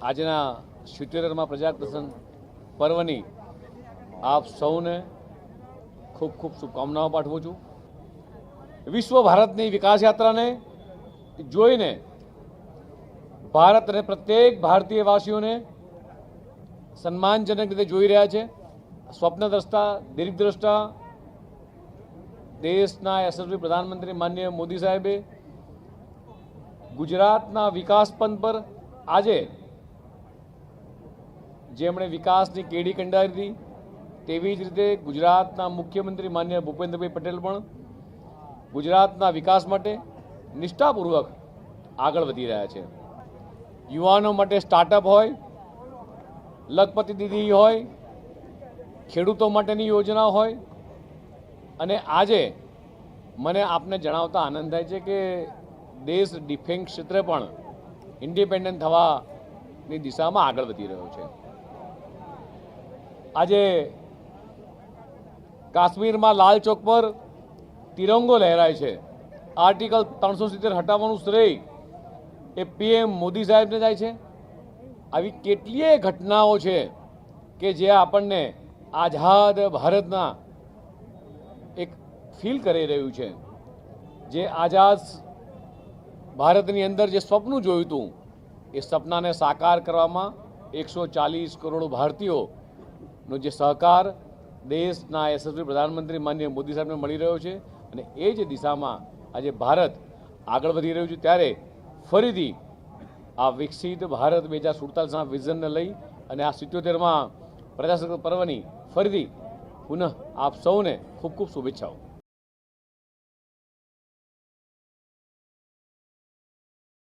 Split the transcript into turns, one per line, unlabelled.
આજના 77મા પ્રજાસત્તાક પર્વની આપ સૌને ખૂબ ખૂબ શુભકામનાઓ પાઠવું છું। વિશ્વ ભારતની વિકાસ યાત્રાને જોઈને ભારત અને પ્રત્યેક ભારતીય વાસીઓને સન્માનજનક રીતે જોઈ રહ્યા છે। સ્વપ્નદ્રષ્ટા દીર્ઘદ્રષ્ટા દેશના યશસ્વી પ્રધાનમંત્રી માનનીય મોદી સાહેબે ગુજરાતના વિકાસ પંથ પર આજે જેમણે વિકાસની કેડી કંડારી હતી તેવી જ રીતે ગુજરાતના મુખ્યમંત્રી માનનીય ભૂપેન્દ્રભાઈ પટેલ પણ ગુજરાતના વિકાસ માટે નિષ્ઠાપૂર્વક આગળ વધી રહ્યા છે। યુવાનો માટે સ્ટાર્ટઅપ હોય, લખપતિ દીદી હોય, ખેડૂતો માટેની યોજના હોય, અને આજે મને આપને જણાવતા આનંદ થાય છે કે દેશ ડિફેન્સ ક્ષેત્રે પણ ઇન્ડિપેન્ડન્ટ થવાની દિશામાં આગળ વધી રહ્યો છે। આજે કાશ્મીરમાં લાલ ચોક પર તિરંગો લહેરાય છે। આર્ટિકલ 370 હટાવવાનું શ્રેય એ PM મોદી સાહેબને જાય છે। આવી કેટલીય ઘટનાઓ છે કે જે આપણને આઝાદ ભારતના એક ફીલ કરી રહ્યું છે। જે આઝાદ ભારતની અંદર જે સ્વપ્ન જોયું હતું એ સપનાને સાકાર કરવામાં 140 કરોડ ભારતીયોનો જે સહકાર દેશના યશસ્વી પ્રધાનમંત્રી માનનીય મોદી સાહેબને મળી રહ્યો છે અને એ જ દિશામાં આજે ભારત આગળ વધી રહ્યું છે। ત્યારે ફરીથી આ વિકસિત ભારત 2047ના વિઝનને લઈ અને આ 77મા પ્રજાસત્તાક પર્વની ફરીથી પુનઃ આપ સૌને ખૂબ ખૂબ શુભેચ્છાઓ।